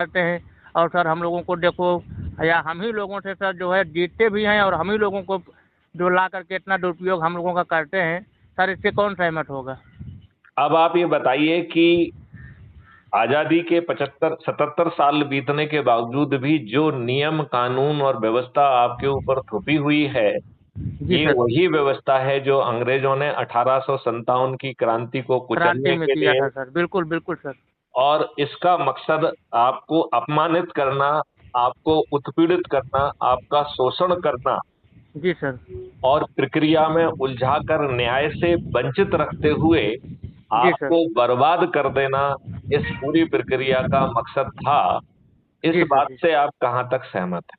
करते हैं। और सर हम लोगों को देखो, या हम ही लोगों से सर जो है जीतते भी हैं, और हम ही लोगों को जो ला करके इतना दुरुपयोग हम लोगों का करते हैं। सर इससे कौन सहमत होगा? अब आप ये बताइए कि आजादी के 75 77 साल बीतने के बावजूद भी जो नियम कानून और व्यवस्था आपके ऊपर थोपी हुई है, जी ये सर। वही व्यवस्था है जो अंग्रेजों ने 1857 की क्रांति को क्रांति कुचलने में के किया लिए, था सर, बिल्कुल बिल्कुल सर। और इसका मकसद आपको अपमानित करना, आपको उत्पीड़ित करना, आपका शोषण करना जी सर। और प्रक्रिया में उलझाकर न्याय से वंचित रखते हुए जी सर। आपको बर्बाद कर देना, इस पूरी प्रक्रिया का मकसद था। इस जी सर। बात जी से आप कहां तक सहमत हैं?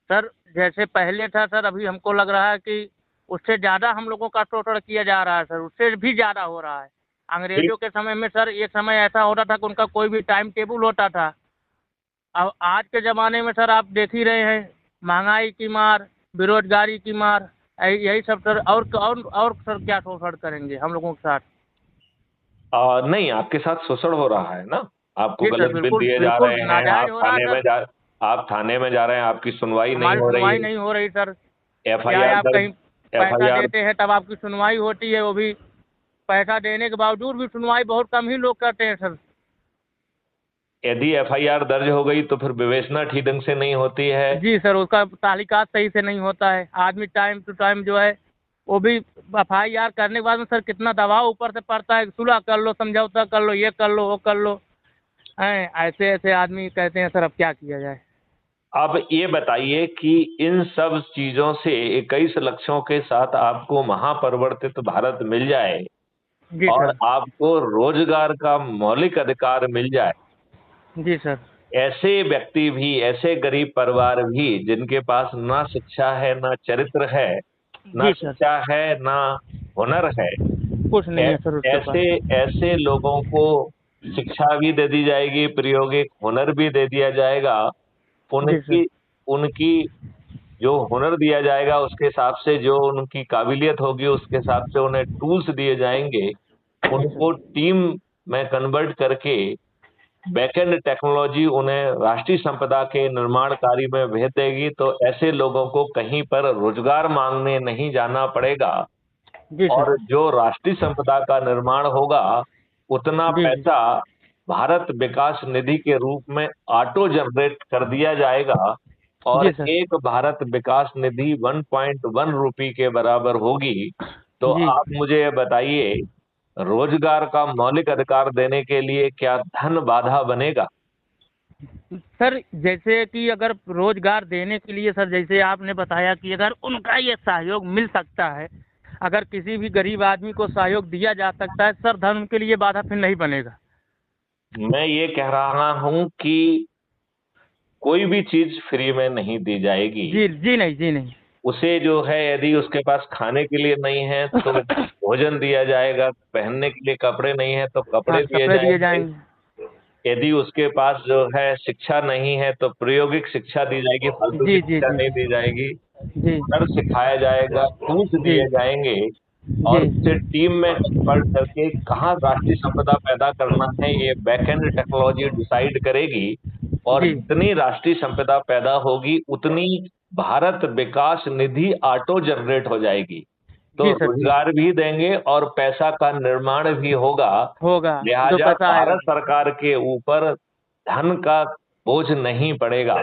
सर, जैसे पहले था सर, अभी हमको लग रहा है कि उससे ज़्यादा हम लोगों का शोषण किया जा रहा है सर, उससे भी ज़्यादा हो रहा है। ठीक। अंग्रेजों के समय में सर एक समय ऐसा होता था कि उनका कोई भी टाइम टेबल होता था। अब आज के ज़माने में सर आप देख ही रहे हैं, महंगाई की मार, बेरोजगारी की मार, यही सब सर। और सर क्या शोषण करेंगे हम लोगों के साथ? नहीं, आपके साथ शोषण हो रहा है ना। आपको जी सर, गलत बिल बिल्कुल दिए जा बिल्कुल रहे हैं, नाजायज हो रहा है सर। आप थाने में जा रहे हैं, आपकी सुनवाई नहीं हमारी हो रही सुनवाई है। नहीं हो रही सर। क्या है, एफआईआर आप दर्ज कहीं पैसा एफआईआर देते हैं तब आपकी सुनवाई होती है, वो भी पैसा देने के बावजूद भी सुनवाई बहुत कम ही लोग करते हैं सर। यदि एफआईआर दर्ज हो गई तो फिर विवेचना ठीक ढंग से नहीं होती है। जी सर, उसका तालिकात सही से नहीं होता है। आदमी टाइम टू टाइम जो है वो भी एफआईआर करने के बाद में सर कितना दबाव ऊपर से पड़ता है, सुलह कर लो, समझौता कर लो, ये कर लो, वो कर लो। हैं, ऐसे ऐसे आदमी कहते हैं सर, अब क्या किया जाए? अब ये बताइए कि इन सब चीजों से 21 लक्ष्यों के साथ आपको महापरिवर्तित भारत मिल जाए जी और सर। आपको रोजगार का मौलिक अधिकार मिल जाए, जी सर। ऐसे व्यक्ति भी, ऐसे गरीब परिवार भी जिनके पास ना शिक्षा है, ना चरित्र है, ना जी सर। शिक्षा है, ना हुनर है, कुछ नहीं ऐ- है सर उसके ऐसे पास। ऐसे लोगों को शिक्षा भी दे दी जाएगी, प्रायोगिक हुनर भी दे दिया जाएगा। जी सर। उनकी उनकी जो हुनर दिया जाएगा उसके हिसाब से, जो उनकी काबिलियत होगी उसके हिसाब से उन्हें टूल्स दिए जाएंगे। जी उनको सर। टीम में कन्वर्ट करके बैकएंड टेक्नोलॉजी उन्हें राष्ट्रीय संपदा के निर्माण कार्य में भेज देगी, तो ऐसे लोगों को कहीं पर रोजगार मांगने नहीं जाना पड़ेगा। जी सर। और जो राष्ट्रीय संपदा का निर्माण होगा, उतना जी जी। पैसा भारत विकास निधि के रूप में ऑटो जनरेट कर दिया जाएगा। और जी सर। एक भारत विकास निधि 1.1 रुपये के बराबर होगी। तो जी आप मुझे ये बताइए, रोजगार का मौलिक अधिकार देने के लिए क्या धन बाधा बनेगा? सर, जैसे कि अगर रोजगार देने के लिए सर, जैसे आपने बताया कि अगर उनका ये सहयोग मिल सकता है, अगर किसी भी गरीब आदमी को सहयोग दिया जा सकता है सर, धर्म के लिए बाधा फिर नहीं बनेगा। मैं ये कह रहा हूं कि कोई भी चीज फ्री में नहीं दी जाएगी। जी जी नहीं, जी नहीं। उसे जो है, यदि उसके पास खाने के लिए नहीं है तो भोजन दिया जाएगा, पहनने के लिए कपड़े नहीं है तो हाँ, कपड़े दिए कपड़े दिए जाएंगे। जाएंगे। यदि उसके पास जो है शिक्षा नहीं है तो प्रायोगिक शिक्षा दी जाएगी, फालतू की जी जी शिक्षा जी। नहीं दी जाएगी। जी हुनर सिखाया जाएगा, टूल्स जी दिए जाएंगे। जी। और उसे टीम में कन्वर्ट करके कहाँ राष्ट्रीय संपदा पैदा करना है, ये बैकएंड टेक्नोलॉजी डिसाइड करेगी। और जी जितनी राष्ट्रीय संपदा पैदा होगी उतनी भारत विकास निधि ऑटो जनरेट हो जाएगी। तो जी सर। जी रोजगार भी देंगे और पैसा का निर्माण भी होगा। होगा। दो लिहाजा पैसा आएगा। भारत सरकार के ऊपर धन का बोझ नहीं पड़ेगा।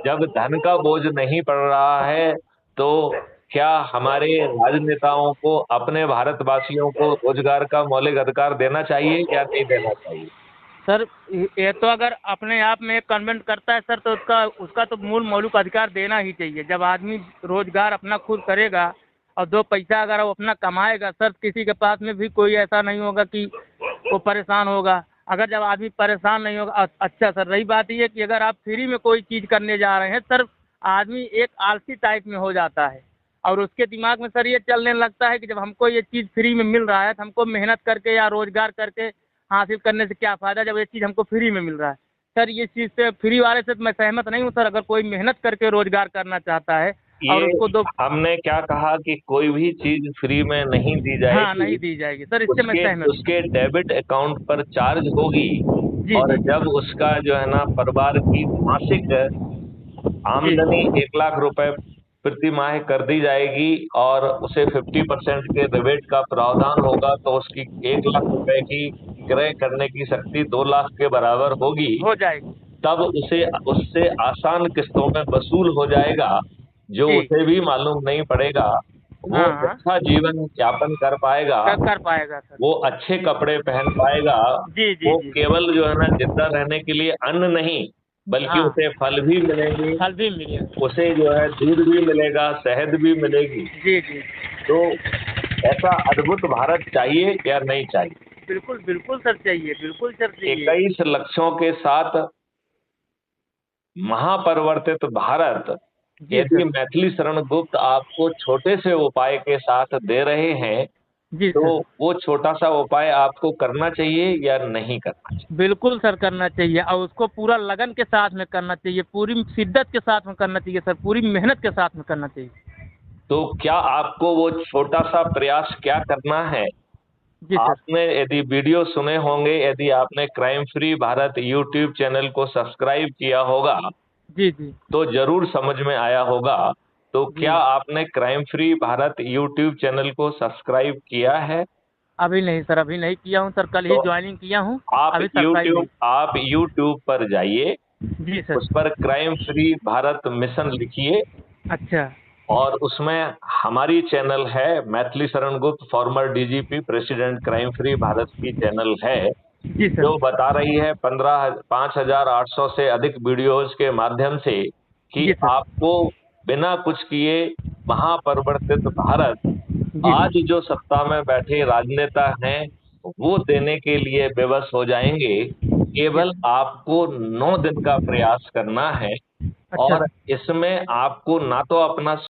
जब धन का बोझ नहीं पड़ रहा है, तो क्या हमारे राजनेताओं को अपने भारतवासियों को रोजगार का मौलिक अधिकार देना चाहिए या नहीं देना चाहिए? सर, ये तो अगर अपने आप में कन्वेंट करता है सर, तो उसका उसका तो मूल मौलिक अधिकार देना ही चाहिए। जब आदमी रोजगार अपना खुद करेगा और दो पैसा अगर वो अपना कमाएगा सर, किसी के पास में भी कोई ऐसा नहीं होगा कि वो परेशान होगा। अगर जब आदमी परेशान नहीं होगा, अच्छा सर, रही बात ये कि अगर आप फ्री में कोई चीज़ करने जा रहे हैं सर, आदमी एक आलसी टाइप में हो जाता है। और उसके दिमाग में सर ये चलने लगता है कि जब हमको ये चीज़ फ्री में मिल रहा है तो हमको मेहनत करके या रोजगार करके हासिल करने से क्या फ़ायदा, जब ये चीज़ हमको फ्री में मिल रहा है। सर, ये चीज़ से फ्री वाले से तो मैं सहमत नहीं हूँ सर। अगर कोई मेहनत करके रोजगार करना चाहता है और ये उसको दो। हमने क्या कहा कि कोई भी चीज फ्री में नहीं दी हाँ, जाएगी। नहीं दी जाएगी सर, इससे मैं उसके सहमत हूँ। उसके डेबिट अकाउंट पर चार्ज होगी। जी और जी जब उसका जो है ना परिवार की मासिक जी आमदनी 1 लाख रुपए प्रति माह कर दी जाएगी और उसे 50% के रिबेट का प्रावधान होगा, तो उसकी 1 लाख रुपए की क्रय करने की शक्ति 2 लाख के बराबर होगी। हो जाएगी। तब उसे उससे आसान किस्तों में वसूल हो जाएगा, जो जी। उसे भी मालूम नहीं पड़ेगा। वो हाँ हाँ। अच्छा जीवन यापन कर पाएगा, कर पाएगा सर। वो अच्छे कपड़े पहन पाएगा। जी जी वो जी। केवल जो है ना जिंदा रहने के लिए अन्न नहीं, बल्कि हाँ। उसे फल भी मिलेंगे, फल भी मिलेगा। उसे जो है दूध भी मिलेगा, शहद भी मिलेगी। जी जी। तो ऐसा अद्भुत भारत चाहिए या नहीं चाहिए? बिल्कुल बिल्कुल सर चाहिए, बिल्कुल सर चाहिए। 21 लक्ष्यों के साथ महापरिवर्तित भारत, जी यदि सर। मैथिली शरण गुप्त आपको छोटे से उपाय के साथ दे रहे हैं, जी तो सर। वो छोटा सा उपाय आपको करना चाहिए या नहीं करना चाहिए? बिल्कुल सर करना चाहिए, और उसको पूरा लगन के साथ में करना चाहिए, पूरी शिद्दत के साथ में करना चाहिए सर, पूरी मेहनत के साथ में करना चाहिए। तो क्या आपको वो छोटा सा प्रयास क्या करना है? जी सर। आपने यदि वीडियो सुने होंगे, यदि आपने crime free Bharat YouTube channel को सब्सक्राइब किया होगा, जी जी तो जरूर समझ में आया होगा। तो क्या जी। आपने crime free Bharat YouTube channel को सब्सक्राइब किया है? अभी नहीं सर, अभी नहीं किया हूँ सर, कल ही तो ज्वाइनिंग किया हूँ। आप अभी सब्सक्राइब यूट्यूब नहीं। आप यूट्यूब पर जाइए, जी सर। उस पर क्राइम फ्री भारत मिशन लिखिए, अच्छा। और उसमें हमारी चैनल है Maithili Sharan Gupt, farmer DGP, president, crime free Bharat की चैनल है, जी सर। जो बता रही है 5,800 से अधिक वीडियोज के माध्यम से कि जी सर। आपको बिना कुछ किए महापरिवर्तित भारत जी आज सर। जो सत्ता में बैठे राजनेता हैं वो देने के लिए विवश हो जाएंगे। जी केवल सर। आपको 9 दिन का प्रयास करना है, अच्छा और सर। इसमें आपको ना तो अपना